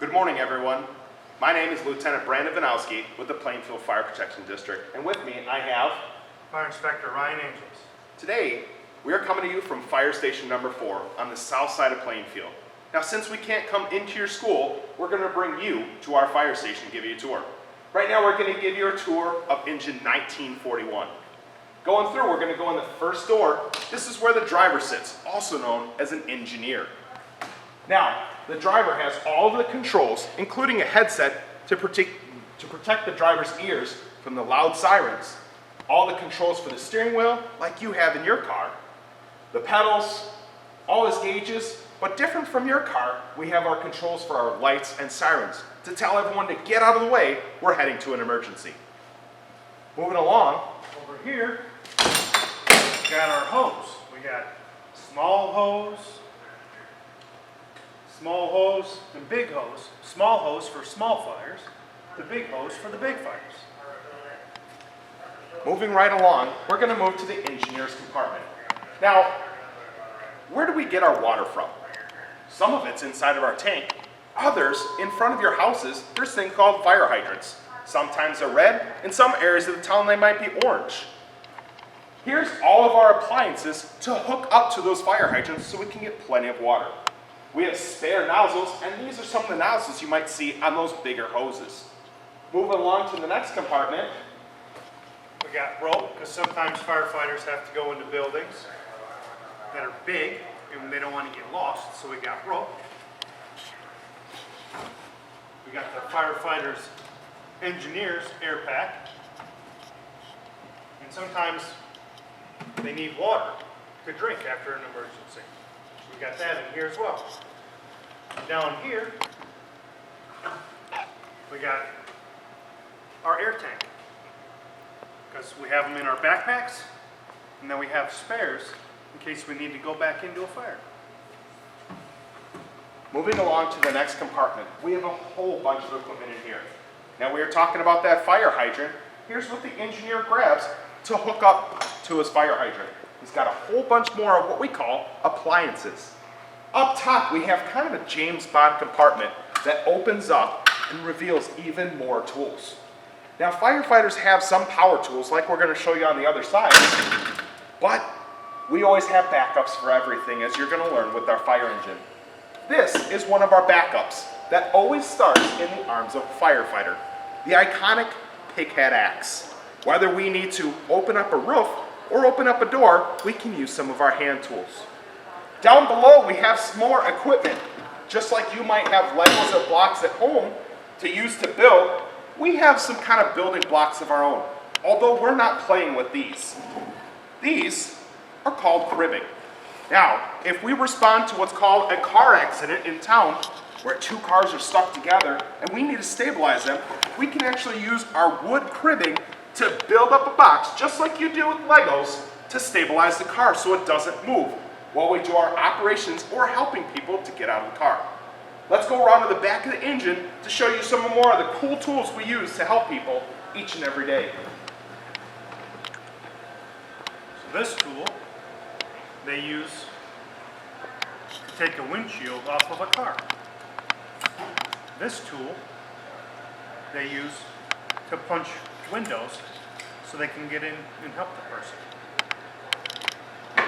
Good morning, everyone. My name is Lieutenant Brandon Vanowski with the Plainfield Fire Protection District, and with me I have Fire Inspector Ryan Angels. today we are coming to you from Fire Station number 4 on the south side of Plainfield. Now, since we can't come into your school, we're going to bring you to our fire station and give you a tour. Right now, we're going to give you a tour of engine 1941. Going through, we're going to go in the first door. This is where the driver sits, also known as an engineer. Now, the driver has all of the controls, including a headset to protect the driver's ears from the loud sirens. All the controls for the steering wheel, like you have in your car. The pedals, all his gauges, but different from your car, we have our controls for our lights and sirens to tell everyone to get out of the way, we're heading to an emergency. Moving along, Over here, we got our hose. We got small hose, and big hose. Small hose for small fires, the big hose for the big fires. moving right along, we're going to move to the engineer's compartment. Now, where do we get our water from? Some of it's inside of our tank. Others, in front of your houses, there's things called fire hydrants. Sometimes they're red. In some areas of the town, they might be orange. Here's all of our appliances to hook up to those fire hydrants so we can get plenty of water. We have spare nozzles, and these are some of the nozzles you might see on those bigger hoses. Moving along to the next compartment, We got rope, because sometimes firefighters have to go into buildings that are big and they don't want to get lost, so we got rope. We got the firefighters' engineers air pack. And sometimes they need water to drink after an emergency. We got that in here as well. Down here, we got our air tank. Because we have them in our backpacks, and then we have spares in case we need to go back into a fire. moving along to the next compartment, we have a whole bunch of equipment in here. Now, we were talking about that fire hydrant. Here's what the engineer grabs to hook up to his fire hydrant. He's got a whole bunch more of what we call appliances. Up top, we have kind of a James Bond compartment that opens up and reveals even more tools. Now, firefighters have some power tools, like we're going to show you on the other side, but we always have backups for everything, as you're going to learn with our fire engine. This is one of our backups that always starts in the arms of a firefighter, the iconic pighead axe. Whether we need to open up a roof or open up a door, we can use some of our hand tools. Down below, we have some more equipment. Just like you might have Legos or blocks at home to use to build, we have some kind of building blocks of our own, although we're not playing with these. These are called cribbing. Now, if we respond to what's called a car accident in town, where two cars are stuck together and we need to stabilize them, we can actually use our wood cribbing to build up a box, just like you do with Legos, to stabilize the car so it doesn't move while we do our operations or helping people to get out of the car. Let's go around to the back of the engine to show you some more of the cool tools we use to help people each and every day. So this tool, they use to take a windshield off of a car. This tool, they use to punch windows so they can get in and help the person.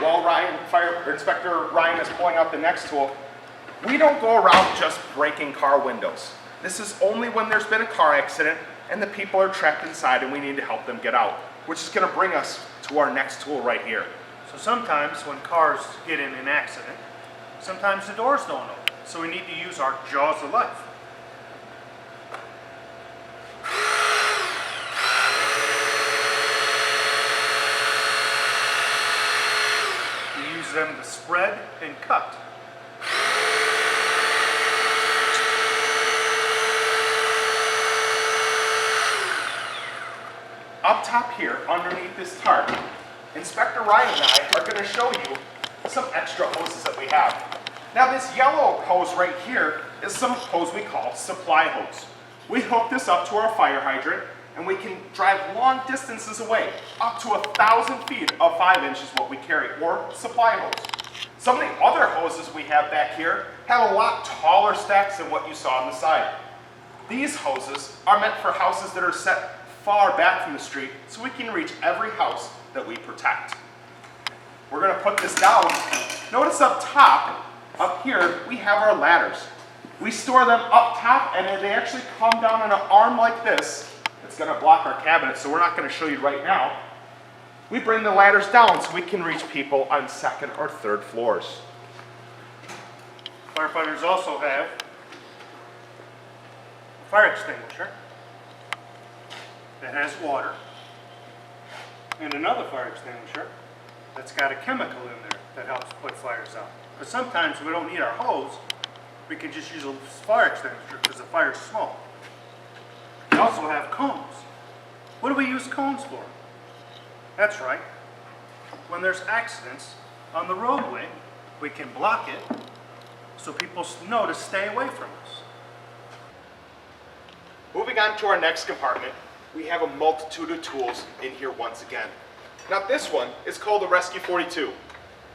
While Inspector Ryan is pulling out the next tool, we don't go around just breaking car windows. This is only when there's been a car accident and the people are trapped inside and we need to help them get out, which is going to bring us to our next tool right here. So sometimes when cars get in an accident, sometimes the doors don't open. So we need to use our jaws of life. We use them to spread and cut. Up top here, underneath this tarp, Inspector Ryan and I are going to show you some extra hoses that we have. Now, this yellow hose right here is some hose we call supply hose. We hook this up to our fire hydrant and we can drive long distances away, up to 1,000 feet of 5 inches what we carry, or supply hose. Some of the other hoses we have back here have a lot taller stacks than what you saw on the side. These hoses are meant for houses that are set far back from the street so we can reach every house that we protect. We're going to put this down. Notice up top, up here, we have our ladders. We store them up top and they actually come down on an arm like this. It's going to block our cabinet, so we're not going to show you right now. We bring the ladders down so we can reach people on second or third floors. Firefighters also have a fire extinguisher that has water and another fire extinguisher that's got a chemical in there that helps put fires out. But sometimes we don't need our hose, we can just use a fire extinguisher because the fire's small. We also have cones. What do we use cones for? That's right. When there's accidents on the roadway, we can block it so people know to stay away from us. Moving on to our next compartment, we have a multitude of tools in here once again. Now this one is called the Rescue 42.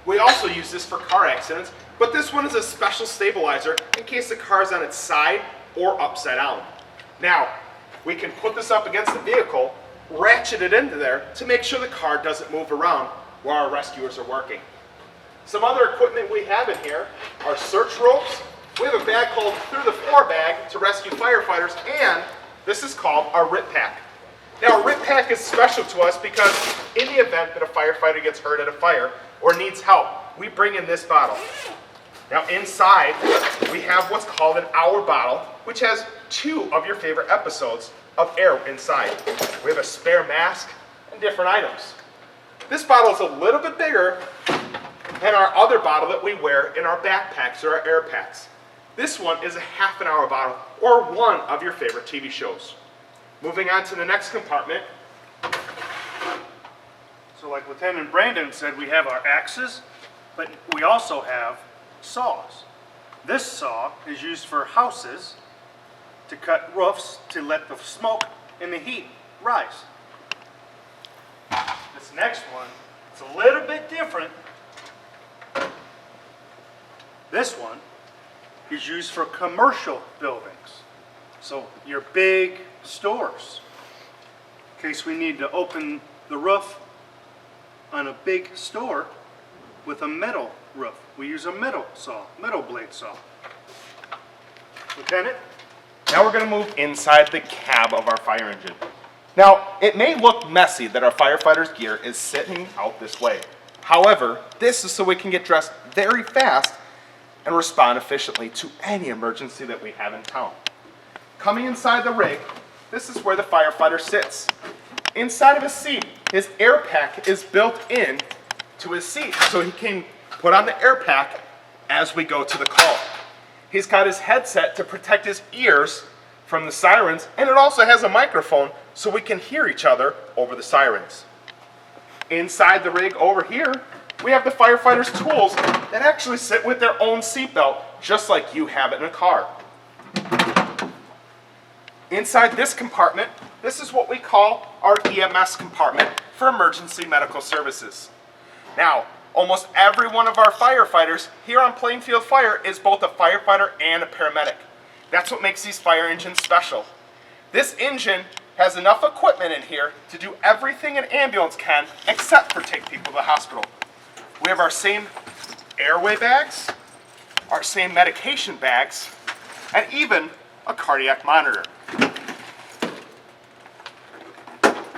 We also use this for car accidents, but this one is a special stabilizer in case the car is on its side or upside down. Now, we can put this up against the vehicle, ratchet it into there to make sure the car doesn't move around while our rescuers are working. Some other equipment we have in here are search ropes. We have a bag called Through the Floor bag to rescue firefighters, and this is called our RIT pack. Now, a RIT pack is special to us because in the event that a firefighter gets hurt at a fire or needs help, we bring in this bottle. Now, inside, we have what's called an hour bottle, which has 2 of your favorite episodes of air inside. We have a spare mask and different items. This bottle is a little bit bigger than our other bottle that we wear in our backpacks or our air packs. This one is a half an hour bottle or one of your favorite TV shows. Moving on to the next compartment. So like Lieutenant Brandon said, we have our axes, but we also have saws. This saw is used for houses to cut roofs to let the smoke and the heat rise. This next one is a little bit different. This one is used for commercial buildings. So your big stores. In case we need to open the roof on a big store with a metal roof. We use a metal blade saw. Lieutenant? Now we're going to move inside the cab of our fire engine. Now, it may look messy that our firefighters' gear is sitting out this way. However, this is so we can get dressed very fast and respond efficiently to any emergency that we have in town. Coming inside the rig, this is where the firefighter sits. Inside of his seat, his air pack is built in to his seat, so he can put on the air pack as we go to the call. He's got his headset to protect his ears from the sirens, and it also has a microphone so we can hear each other over the sirens. Inside the rig over here, we have the firefighters' tools that actually sit with their own seatbelt, just like you have it in a car. Inside this compartment, this is what we call our EMS compartment for emergency medical services. Now, almost every one of our firefighters here on Plainfield Fire is both a firefighter and a paramedic. That's what makes these fire engines special. This engine has enough equipment in here to do everything an ambulance can except for take people to the hospital. We have our same airway bags, our same medication bags, and even a cardiac monitor.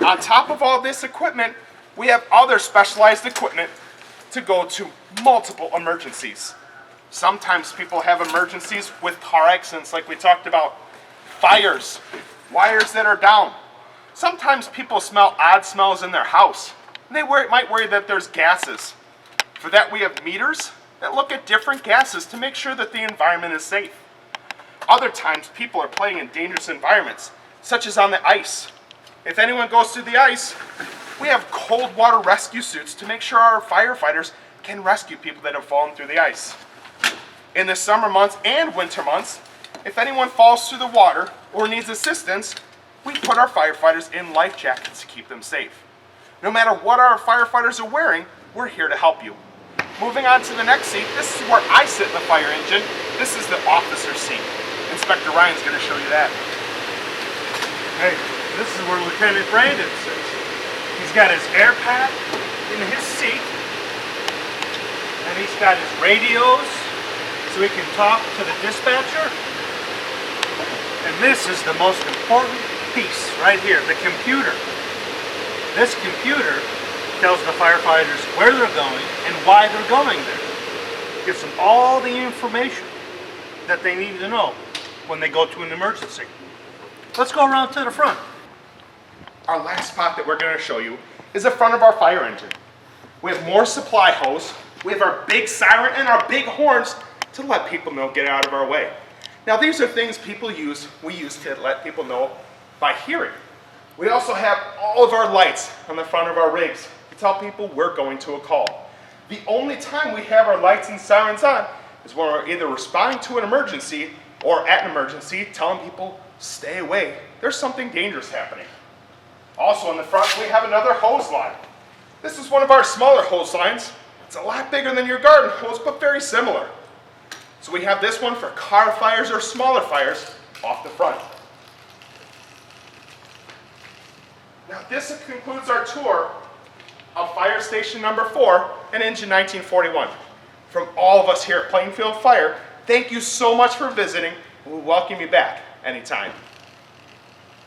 On top of all this equipment, we have other specialized equipment to go to multiple emergencies. Sometimes people have emergencies with car accidents like we talked about, fires, wires that are down. Sometimes people smell odd smells in their house, and they might worry that there's gases. For that, we have meters that look at different gases to make sure that the environment is safe. Other times, people are playing in dangerous environments, such as on the ice. If anyone goes through the ice, we have cold water rescue suits to make sure our firefighters can rescue people that have fallen through the ice. In the summer months and winter months, if anyone falls through the water or needs assistance, we put our firefighters in life jackets to keep them safe. No matter what our firefighters are wearing, we're here to help you. Moving on to the next seat, this is where I sit in the fire engine. This is the officer seat. Inspector Ryan's going to show you that. Hey, this is where Lieutenant Brandon sits. He's got his air pad in his seat, and he's got his radios so he can talk to the dispatcher. And this is the most important piece right here, the computer. This computer tells the firefighters where they're going and why they're going there. Gives them all the information that they need to know when they go to an emergency. Let's go around to the front. Our last spot that we're going to show you is the front of our fire engine. We have more supply hose, we have our big siren and our big horns to let people know get out of our way. Now these are things we use to let people know by hearing. We also have all of our lights on the front of our rigs to tell people we're going to a call. The only time we have our lights and sirens on is when we're either responding to an emergency or at an emergency telling people stay away. There's something dangerous happening. Also in the front we have another hose line. This is one of our smaller hose lines. It's a lot bigger than your garden hose, but very similar. So we have this one for car fires or smaller fires off the front. Now this concludes our tour of Fire Station number 4 and Engine 1941. From all of us here at Plainfield Fire, thank you so much for visiting. We'll welcome you back anytime.